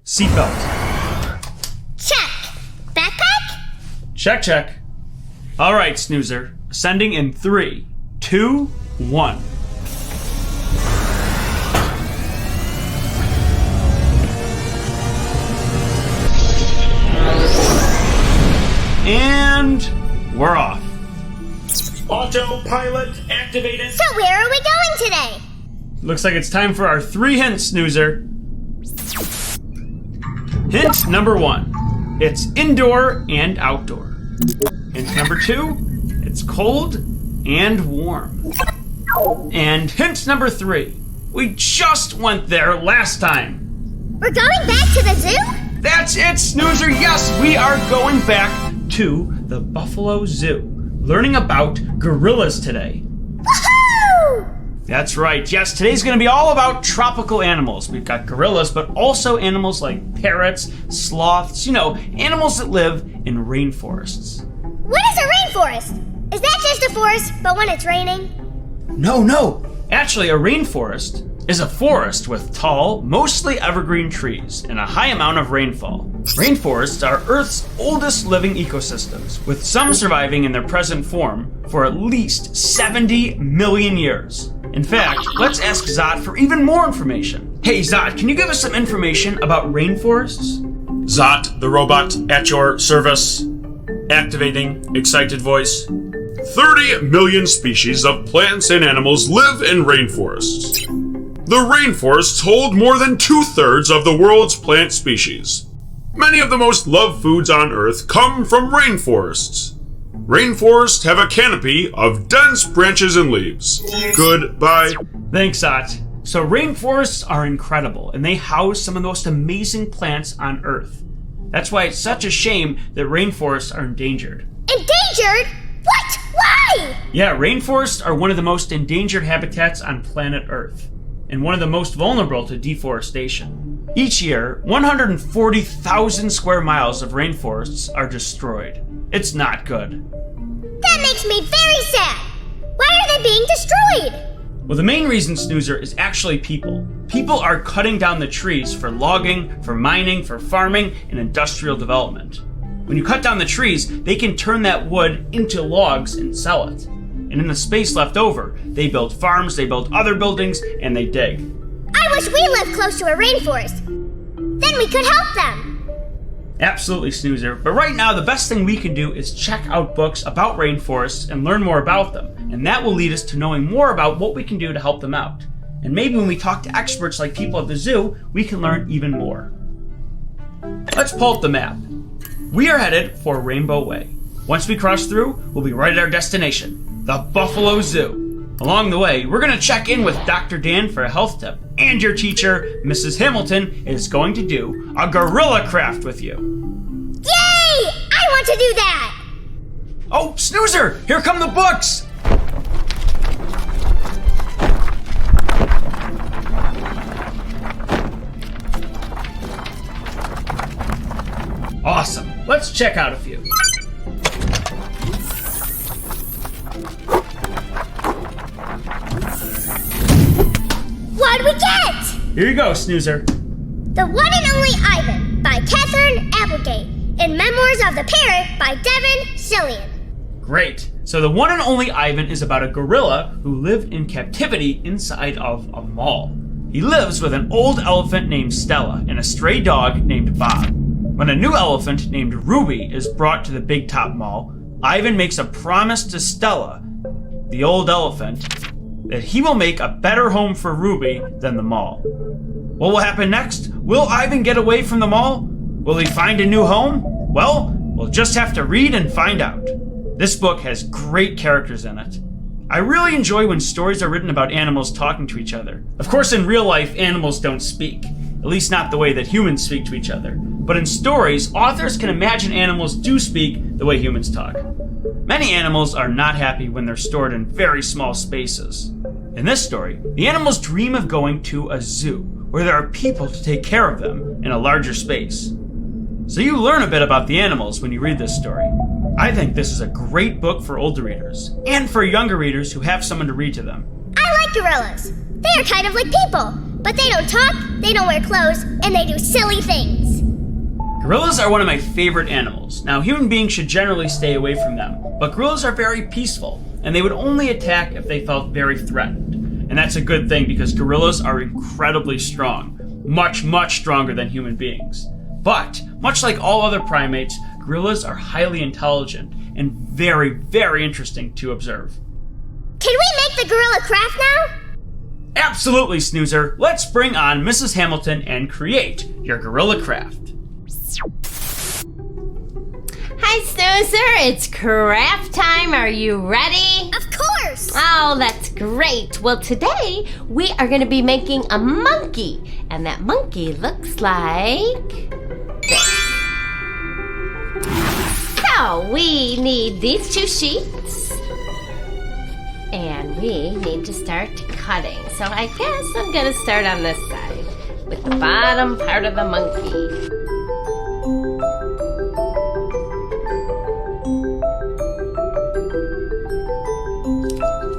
Seatbelt. Check. Backpack? Check. All right, Snoozer. Ascending in 3, 2, 1. And we're off. Autopilot activated. So where are we going today? Looks like it's time for our 3 hints, Snoozer. Hint number 1. It's indoor and outdoor. Hint number 2. It's cold and warm. And hint number 3. We just went there last time. We're going back to the zoo? That's it, Snoozer. Yes, we are going back to the Buffalo Zoo, learning about gorillas today. Woohoo! That's right. Yes, today's going to be all about tropical animals. We've got gorillas, but also animals like parrots, sloths, animals that live in rainforests. What is a rainforest? Is that just a forest, but when it's raining? No. Actually, a rainforest is a forest with tall, mostly evergreen trees and a high amount of rainfall. Rainforests are Earth's oldest living ecosystems, with some surviving in their present form for at least 70 million years. In fact, let's ask Zot for even more information. Hey Zot, can you give us some information about rainforests? Zot, the robot, at your service. Activating excited voice. 30 million species of plants and animals live in rainforests. The rainforests hold more than 2/3 of the world's plant species. Many of the most loved foods on Earth come from rainforests. Rainforests have a canopy of dense branches and leaves. Goodbye. Thanks, Zot. So rainforests are incredible, and they house some of the most amazing plants on Earth. That's why it's such a shame that rainforests are endangered. Endangered? What? Why? Yeah, rainforests are one of the most endangered habitats on planet Earth, and one of the most vulnerable to deforestation. Each year, 140,000 square miles of rainforests are destroyed. It's not good. That makes me very sad. Why are they being destroyed? Well, the main reason, Snoozer, is actually people. People are cutting down the trees for logging, for mining, for farming, and industrial development. When you cut down the trees, they can turn that wood into logs and sell it. And in the space left over, they build farms, they build other buildings, and they dig. I wish we lived close to a rainforest. Then we could help them. Absolutely, Snoozer. But right now, the best thing we can do is check out books about rainforests and learn more about them. And that will lead us to knowing more about what we can do to help them out. And maybe when we talk to experts like people at the zoo, we can learn even more. Let's pull up the map. We are headed for Rainbow Way. Once we cross through, we'll be right at our destination, the Buffalo Zoo. Along the way, we're going to check in with Dr. Dan for a health tip, and your teacher, Mrs. Hamilton, is going to do a gorilla craft with you. Yay! I want to do that! Oh, Snoozer! Here come the books! Awesome. Let's check out a few. What'd we get? Here you go, Snoozer. The One and Only Ivan by Catherine Applegate and Memoirs of the Parrot by Devin Cillian. Great. So the One and Only Ivan is about a gorilla who lived in captivity inside of a mall. He lives with an old elephant named Stella and a stray dog named Bob. When a new elephant named Ruby is brought to the Big Top Mall, Ivan makes a promise to Stella, the old elephant, that he will make a better home for Ruby than the mall. What will happen next? Will Ivan get away from the mall? Will he find a new home? Well, we'll just have to read and find out. This book has great characters in it. I really enjoy when stories are written about animals talking to each other. Of course, in real life, animals don't speak. At least not the way that humans speak to each other. But in stories, authors can imagine animals do speak the way humans talk. Many animals are not happy when they're stored in very small spaces. In this story, the animals dream of going to a zoo, where there are people to take care of them in a larger space. So you learn a bit about the animals when you read this story. I think this is a great book for older readers, and for younger readers who have someone to read to them. I like gorillas. They are kind of like people, but they don't talk, they don't wear clothes, and they do silly things. Gorillas are one of my favorite animals. Now, human beings should generally stay away from them, but gorillas are very peaceful, and they would only attack if they felt very threatened. And that's a good thing because gorillas are incredibly strong, much, much stronger than human beings. But, much like all other primates, gorillas are highly intelligent and very, very interesting to observe. Can we make the gorilla craft now? Absolutely, Snoozer. Let's bring on Mrs. Hamilton and create your gorilla craft. Hi, Snoozer. It's craft time. Are you ready? Of course! Oh, that's great. Well, today we are going to be making a monkey. And that monkey looks like this. So, we need these 2 sheets. And we need to start cutting. So I guess I'm going to start on this side with the bottom part of the monkey.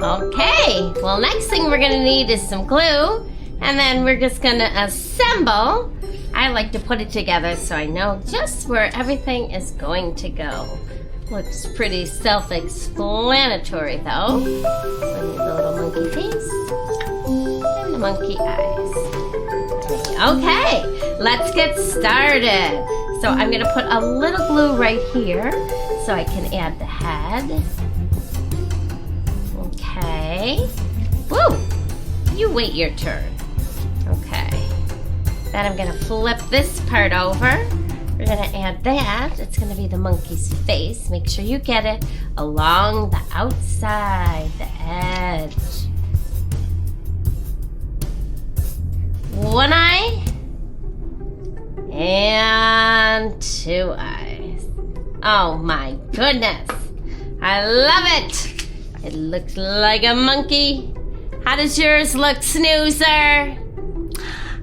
Okay, well, next thing we're going to need is some glue. And then we're just going to assemble. I like to put it together so I know just where everything is going to go. Looks pretty self-explanatory, though. So I need the little monkey face and the monkey eyes. Okay, let's get started. So I'm going to put a little glue right here so I can add the head. Okay. Woo! You wait your turn. Okay. Then I'm going to flip this part over. We're going to add that. It's going to be the monkey's face. Make sure you get it along the outside, the edge. 1 eye and 2 eyes. Oh my goodness. I love it. It looks like a monkey. How does yours look, Snoozer?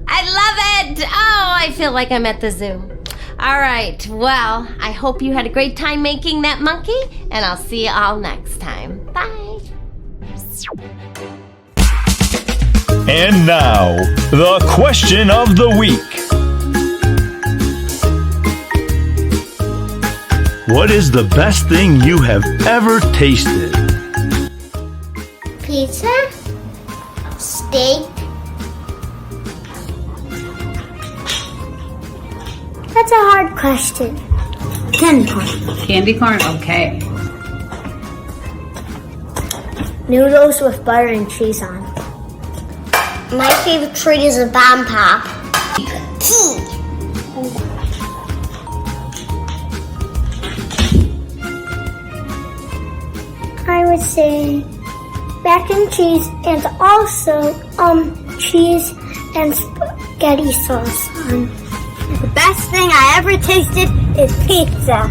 I love it. Oh, I feel like I'm at the zoo. All right, well, I hope you had a great time making that monkey, and I'll see you all next time. Bye. And now, the question of the week. What is the best thing you have ever tasted? Pizza? Steak? That's a hard question. Candy corn. Candy corn? Okay. Noodles with butter and cheese on. My favorite treat is a bomb pop. I would say mac and cheese and also cheese and spaghetti sauce on. The best thing I ever tasted is pizza.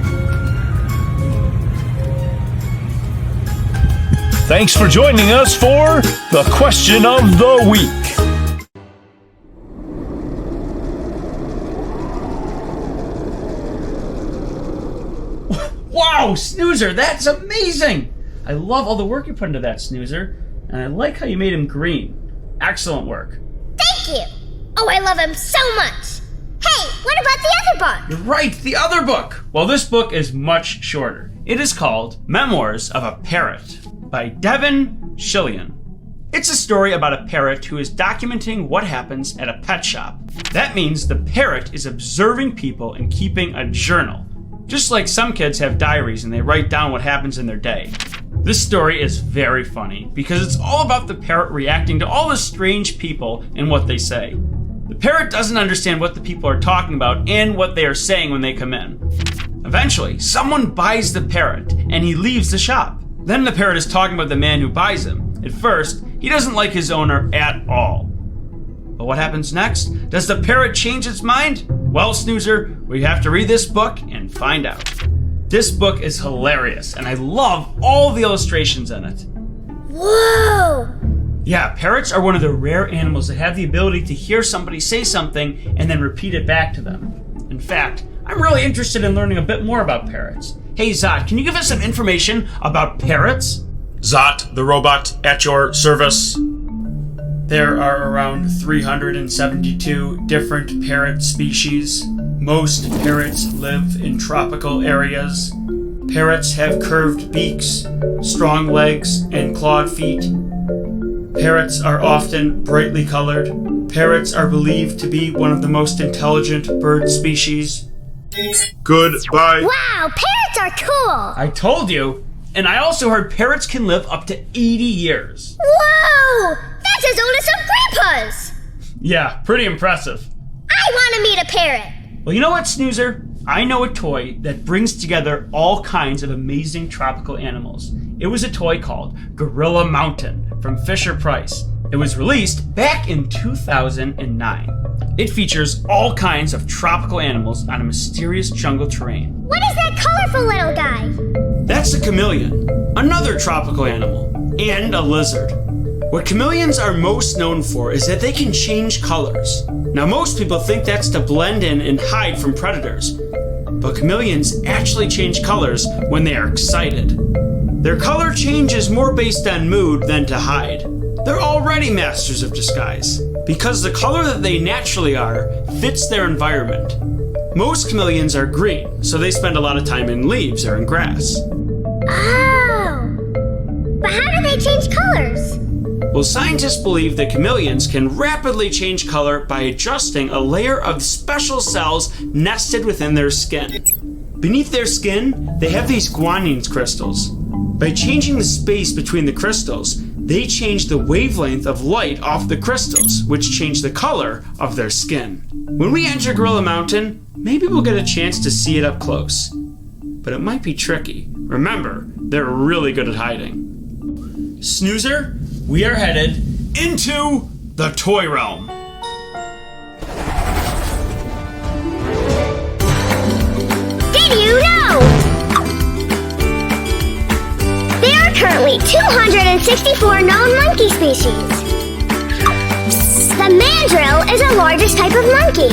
Thanks for joining us for the question of the week. Wow, Snoozer, that's amazing! I love all the work you put into that, Snoozer, and I like how you made him green. Excellent work. Thank you! Oh, I love him so much! Hey, what about the other book? You're right, the other book! Well, this book is much shorter. It is called Memoirs of a Parrot by Devin Shillian. It's a story about a parrot who is documenting what happens at a pet shop. That means the parrot is observing people and keeping a journal. Just like some kids have diaries and they write down what happens in their day. This story is very funny because it's all about the parrot reacting to all the strange people and what they say. The parrot doesn't understand what the people are talking about and what they are saying when they come in. Eventually, someone buys the parrot and he leaves the shop. Then the parrot is talking about the man who buys him. At first, he doesn't like his owner at all. But what happens next? Does the parrot change its mind? Well, Snoozer, we have to read this book and find out. This book is hilarious, and I love all the illustrations in it. Whoa! Yeah, parrots are one of the rare animals that have the ability to hear somebody say something and then repeat it back to them. In fact, I'm really interested in learning a bit more about parrots. Hey, Zod, can you give us some information about parrots? Zot, the robot, at your service. There are around 372 different parrot species. Most parrots live in tropical areas. Parrots have curved beaks, strong legs, and clawed feet. Parrots are often brightly colored. Parrots are believed to be one of the most intelligent bird species. Goodbye. Wow, parrots are cool! I told you! And I also heard parrots can live up to 80 years. Whoa! That's as old as some grandpas! Yeah, pretty impressive. I want to meet a parrot! Well, you know what, Snoozer? I know a toy that brings together all kinds of amazing tropical animals. It was a toy called Gorilla Mountain from Fisher-Price. It was released back in 2009. It features all kinds of tropical animals on a mysterious jungle terrain. What is that colorful little guy? That's a chameleon, another tropical animal, and a lizard. What chameleons are most known for is that they can change colors. Now, most people think that's to blend in and hide from predators, but chameleons actually change colors when they are excited. Their color change is more based on mood than to hide. They're already masters of disguise, because the color that they naturally are fits their environment. Most chameleons are green, so they spend a lot of time in leaves or in grass. Oh! But how do they change colors? Well, scientists believe that chameleons can rapidly change color by adjusting a layer of special cells nested within their skin. Beneath their skin, they have these guanine crystals. By changing the space between the crystals, they change the wavelength of light off the crystals, which change the color of their skin. When we enter Gorilla Mountain, maybe we'll get a chance to see it up close. But it might be tricky. Remember, they're really good at hiding. Snoozer, we are headed into the toy realm. Did you know? There are currently 264 known monkey species. The mandrill is the largest type of monkey,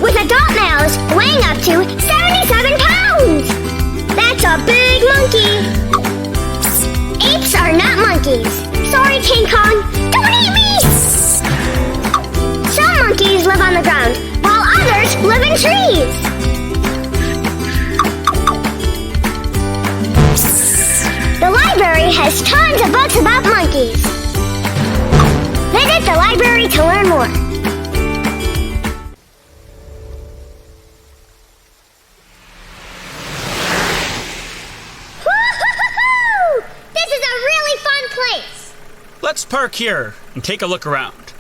with adult males weighing up to 77 pounds. That's a big monkey. Apes are not monkeys. Sorry, King Kong. Don't eat me! Some monkeys live on the ground, while others live in trees. The library has tons of books about monkeys. Visit the library to learn more. Woo-hoo-hoo-hoo! This is a really fun place. Let's park here and take a look around.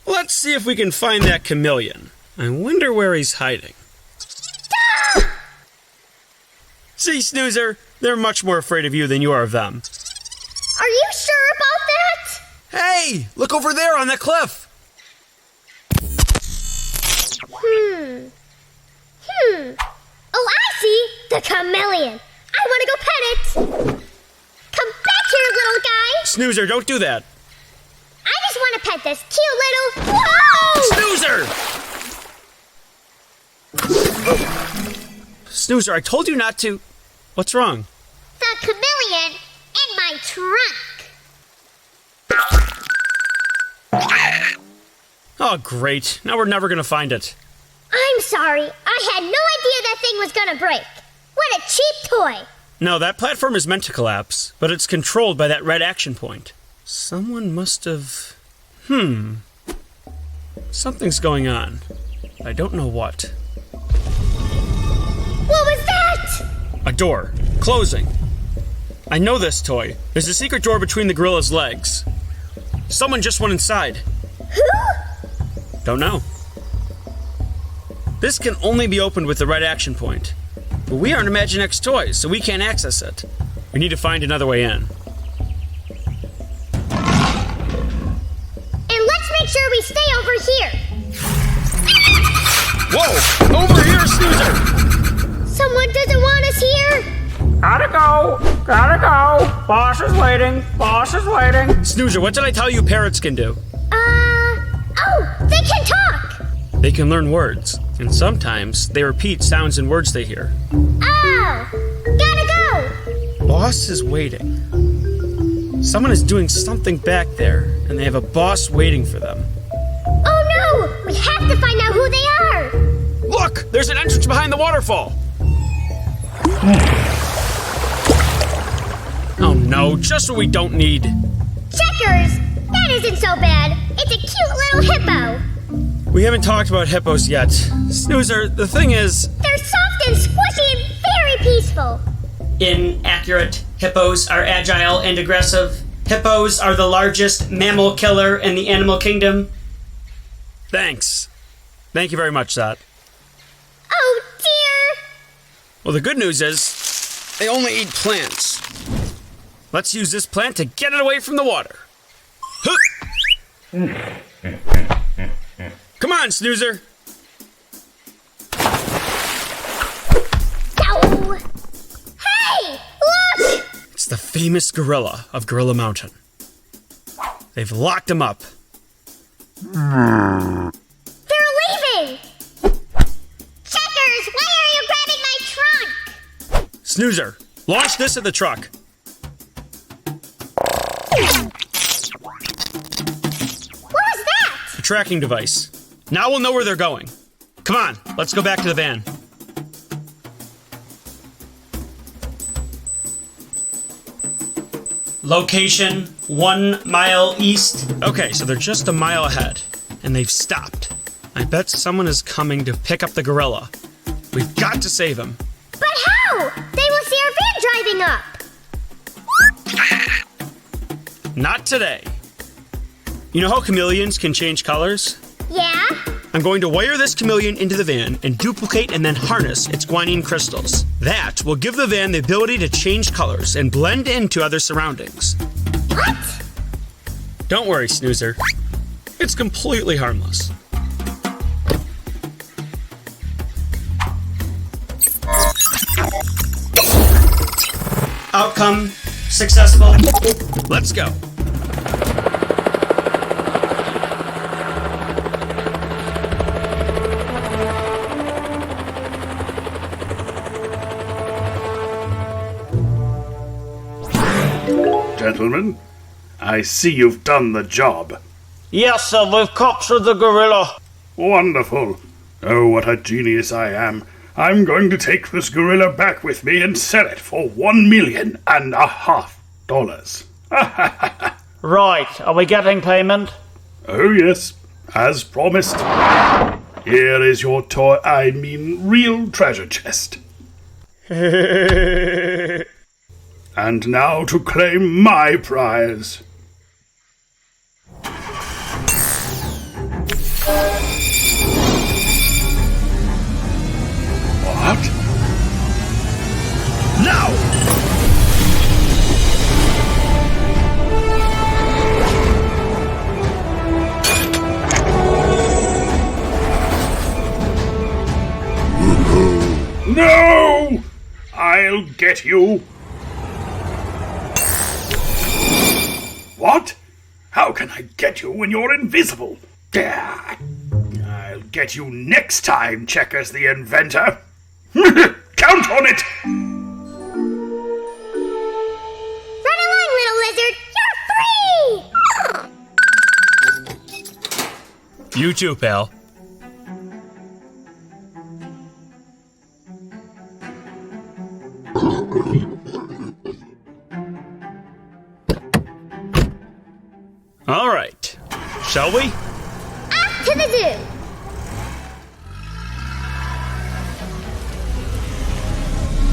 Let's see if we can find that chameleon. I wonder where he's hiding. See, Snoozer, they're much more afraid of you than you are of them. Are you sure about that? Hey, look over there on that cliff. Oh, I see! The chameleon. I want to go pet it. Come back here, little guy. Snoozer, don't do that. I just want to pet this cute little... Whoa! Snoozer! Snoozer, I told you not to. What's wrong? The chameleon in my trunk. Oh, great. Now we're never going to find it. I'm sorry. I had no idea that thing was going to break. What a cheap toy. No, that platform is meant to collapse, but it's controlled by that red action point. Someone must have... Something's going on. I don't know what. What was that? A door. Closing. I know this toy. There's a secret door between the gorilla's legs. Someone just went inside. Who? Don't know. This can only be opened with the red action point. But we aren't Imaginext toys, so we can't access it. We need to find another way in. And let's make sure we stay over here. Whoa! Over here, Snoozer! Someone doesn't want us here. Gotta go! Boss is waiting! Snoozer, what did I tell you parrots can do? Oh, they can talk. They can learn words, and sometimes they repeat sounds and words they hear. Oh, gotta go. Boss is waiting. Someone is doing something back there, and they have a boss waiting for them. Oh no! We have to find out who they are! Look! There's an entrance behind the waterfall! Oh no, just what we don't need. Checkers! That isn't so bad. It's a cute little hippo. We haven't talked about hippos yet. Snoozer, the thing is... They're soft and squishy and very peaceful. Inaccurate. Hippos are agile and aggressive. Hippos are the largest mammal killer in the animal kingdom. Thanks. Thank you very much, Zot. Oh dear! Well, the good news is, they only eat plants. Let's use this plant to get it away from the water. Come on, Snoozer. Ow! Hey! Look! It's the famous gorilla of Gorilla Mountain. They've locked him up. They're leaving! Checkers, why are you grabbing my trunk? Snoozer, launch this at the truck. What was that? A tracking device. Now we'll know where they're going. Come on, let's go back to the van. Location 1 mile east. Okay, so they're just a mile ahead, and they've stopped. I bet someone is coming to pick up the gorilla. We've got to save him. But how? They will see our van driving up. Not today. You know how chameleons can change colors? Yeah? I'm going to wire this chameleon into the van and duplicate and then harness its guanine crystals. That will give the van the ability to change colors and blend into other surroundings. What? Don't worry, Snoozer. It's completely harmless. Outcome successful. Let's go. Gentlemen, I see you've done the job. Yes, sir, we've captured the gorilla. Wonderful. Oh, what a genius I am. I'm going to take this gorilla back with me and sell it for $1.5 million. Right, are we getting payment? Oh, yes, as promised. Here is your real treasure chest. And now to claim my prize. What? Now! No! I'll get you. What? How can I get you when you're invisible? I'll get you next time, Checkers the Inventor. Count on it! Run along, little lizard! You're free! You too, pal. All right. Shall we? Off to the zoo!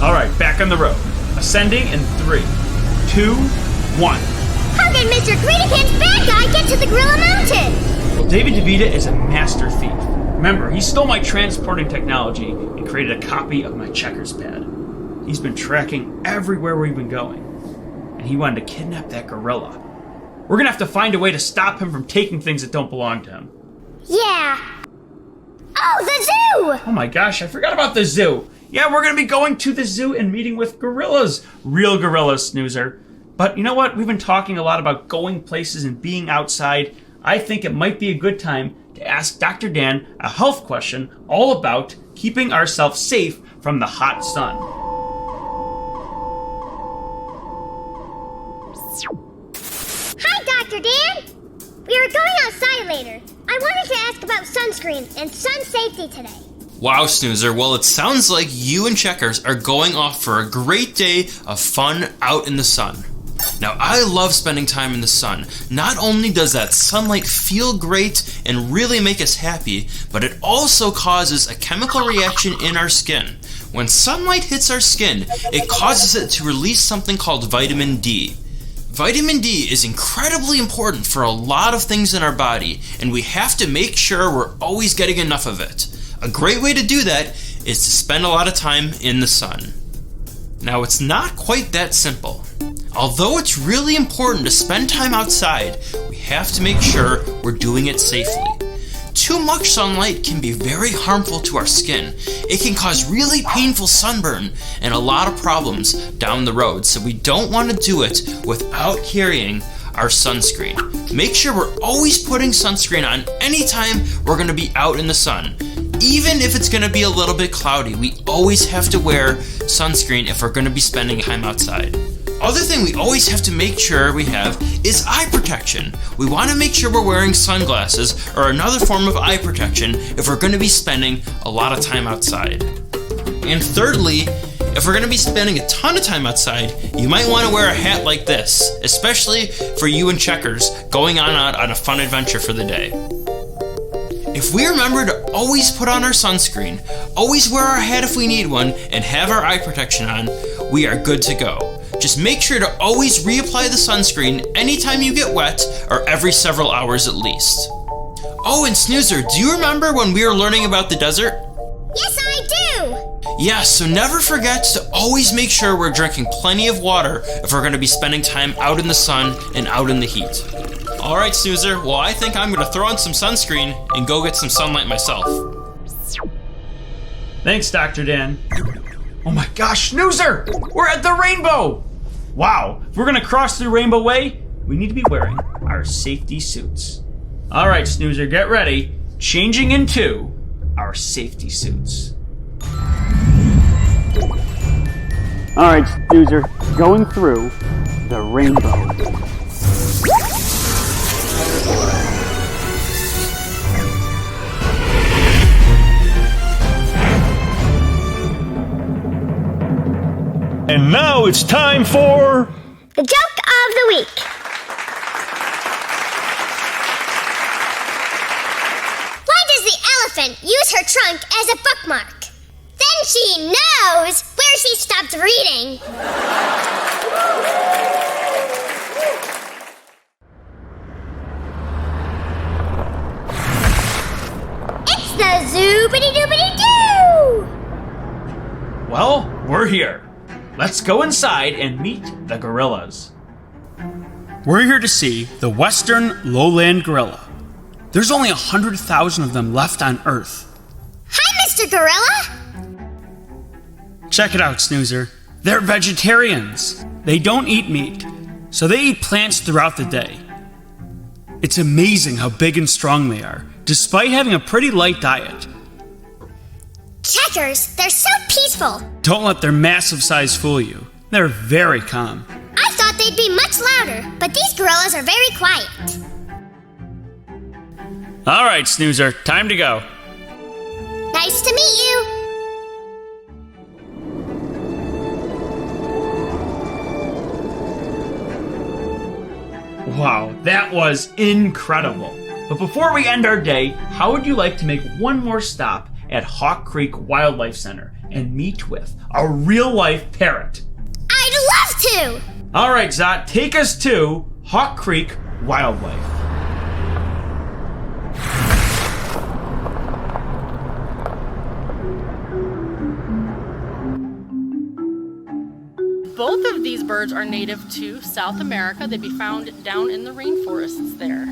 All right, back on the road. Ascending in 3, 2, 1. How did Mr. Greedykins bad guy get to the Gorilla Mountain? Well, David DeVita is a master thief. Remember, he stole my transporting technology and created a copy of my checkers pad. He's been tracking everywhere we've been going. And he wanted to kidnap that gorilla. We're gonna have to find a way to stop him from taking things that don't belong to him. Yeah. Oh, the zoo! Oh my gosh, I forgot about the zoo. Yeah, we're gonna be going to the zoo and meeting with gorillas. Real gorillas, Snoozer. But you know what? We've been talking a lot about going places and being outside. I think it might be a good time to ask Dr. Dan a health question all about keeping ourselves safe from the hot sun. later. I wanted to ask about sunscreen and sun safety today. Wow, Snoozer. Well, it sounds like you and Checkers are going off for a great day of fun out in the sun. Now, I love spending time in the sun. Not only does that sunlight feel great and really make us happy, but it also causes a chemical reaction in our skin. When sunlight hits our skin, it causes it to release something called vitamin D. Vitamin D is incredibly important for a lot of things in our body, and we have to make sure we're always getting enough of it. A great way to do that is to spend a lot of time in the sun. Now, it's not quite that simple. Although it's really important to spend time outside, we have to make sure we're doing it safely. Too much sunlight can be very harmful to our skin. It can cause really painful sunburn and a lot of problems down the road, so we don't want to do it without carrying our sunscreen. Make sure we're always putting sunscreen on anytime we're going to be out in the sun. Even if it's going to be a little bit cloudy, we always have to wear sunscreen if we're going to be spending time outside. Other thing we always have to make sure we have is eye protection. We want to make sure we're wearing sunglasses or another form of eye protection if we're going to be spending a lot of time outside. And thirdly, if we're going to be spending a ton of time outside, you might want to wear a hat like this, especially for you and Checkers going out on a fun adventure for the day. If we remember to always put on our sunscreen, always wear our hat if we need one, and have our eye protection on, we are good to go. Just make sure to always reapply the sunscreen anytime you get wet or every several hours at least. Oh, and Snoozer, do you remember when we were learning about the desert? Yes, I do! Yeah, so never forget to always make sure we're drinking plenty of water if we're going to be spending time out in the sun and out in the heat. Alright, Snoozer, well, I think I'm going to throw on some sunscreen and go get some sunlight myself. Thanks, Dr. Dan. Oh my gosh, Snoozer! We're at the rainbow! Wow, if we're gonna cross the Rainbow Way, we need to be wearing our safety suits. All right, Snoozer, get ready. Changing into our safety suits. All right, Snoozer, going through the rainbow. And now it's time for The joke of the week. Why does the elephant use her trunk as a bookmark? Then she knows where she stopped reading. It's the Zoobity-Doobity-Doo! Well, we're here. Let's go inside and meet the gorillas. We're here to see the western lowland gorilla. There's only 100,000 of them left on Earth. Hi, Mr. Gorilla! Check it out, Snoozer. They're vegetarians. They don't eat meat, so they eat plants throughout the day. It's amazing how big and strong they are, despite having a pretty light diet. Checkers, they're so peaceful. Don't let their massive size fool you. They're very calm. I thought they'd be much louder, but these gorillas are very quiet. All right, Snoozer, time to go. Nice to meet you. Wow, that was incredible. But before we end our day, how would you like to make one more stop at Hawk Creek Wildlife Center and meet with a real-life parrot? I'd love to! All right, Zot, take us to Hawk Creek Wildlife. Both of these birds are native to South America. They'd be found down in the rainforests there.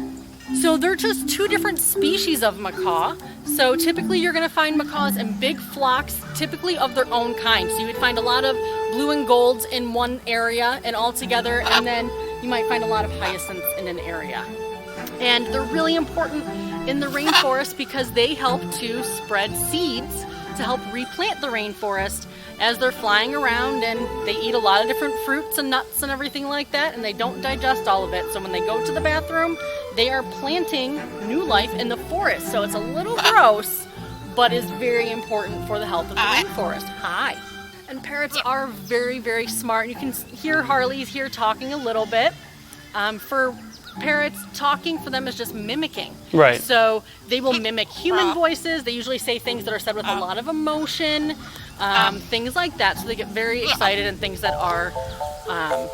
So they're just two different species of macaw. So typically you're going to find macaws in big flocks, typically of their own kind. So you would find a lot of blue and golds in one area and all together, and then you might find a lot of hyacinths in an area. And they're really important in the rainforest because they help to spread seeds to help replant the rainforest as they're flying around, and they eat a lot of different fruits and nuts and everything like that, and they don't digest all of it. So when they go to the bathroom, they are planting new life in the forest. So it's a little gross, but is very important for the health of the rainforest. Hi. And parrots are very, very smart. You can hear Harley's here talking a little bit. For parrots, talking for them is just mimicking. Right. So they will mimic human voices. They usually say things that are said with a lot of emotion, things like that. So they get very excited and things that are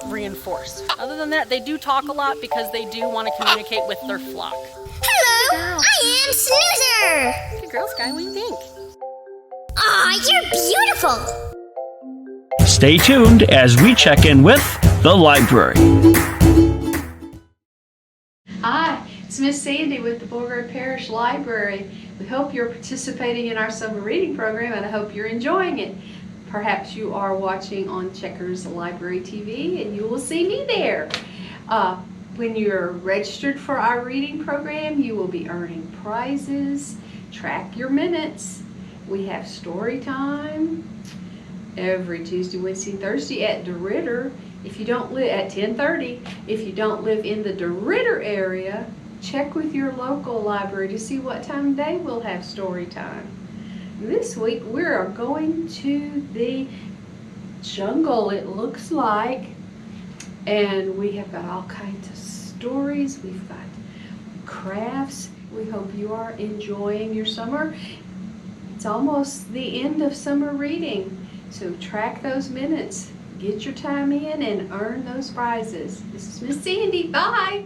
reinforced. Other than that, they do talk a lot because they do want to communicate with their flock. Hello, I am Snoozer. Good girl, Sky, what do you think? Aw, you're beautiful. Stay tuned as we check in with the library. Hi, it's Miss Sandy with the Beauregard Parish Library. We hope you're participating in our summer reading program and I hope you're enjoying it. Perhaps you are watching on Checkers Library TV and you will see me there. When you're registered for our reading program, you will be earning prizes. Track your minutes. We have story time every Tuesday, Wednesday, and Thursday at DeRitter. If you don't live at 10:30, if you don't live in the DeRitter area, check with your local library to see what time of day we'll have story time. This week we are going to the jungle, it looks like, and we have got all kinds of stories. We've got crafts. We hope you are enjoying your summer. It's almost the end of summer reading, so track those minutes. Get your time in and earn those prizes. This is Miss Sandy. Bye.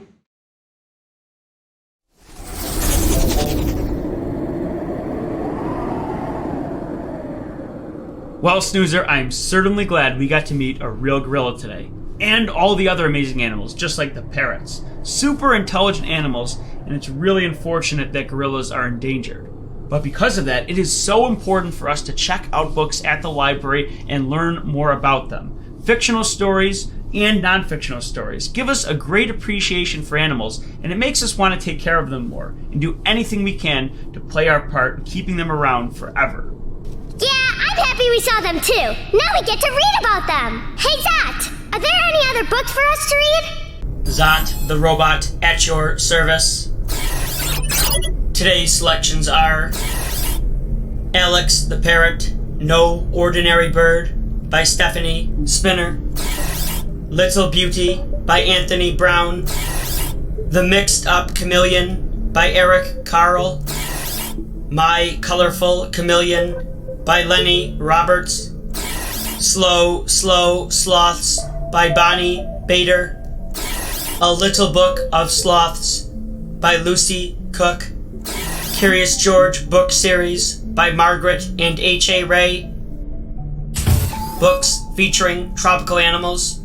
Well, Snoozer, I'm certainly glad we got to meet a real gorilla today. And all the other amazing animals, just like the parrots. Super intelligent animals, and it's really unfortunate that gorillas are endangered. But because of that, it is so important for us to check out books at the library and learn more about them. Fictional stories and non-fictional stories give us a great appreciation for animals, and it makes us want to take care of them more and do anything we can to play our part in keeping them around forever. Yeah, I'm happy we saw them too. Now we get to read about them. Hey, Zat, are there any other books for us to read? Zot, the robot, at your service. Today's selections are Alex the Parrot, No Ordinary Bird by Stephanie Spinner, Little Beauty by Anthony Brown, The Mixed Up Chameleon by Eric Carl, My Colorful Chameleon by Lenny Roberts, Slow Sloths by Bonnie Bader, A Little Book of Sloths by Lucy Cook, Curious George book series by Margaret and H.A. Ray, books featuring tropical animals.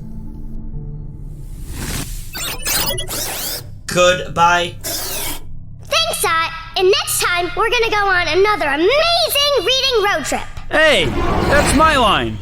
Goodbye. Thanks, Zat. And next time, we're gonna go on another amazing reading road trip. Hey, that's my line.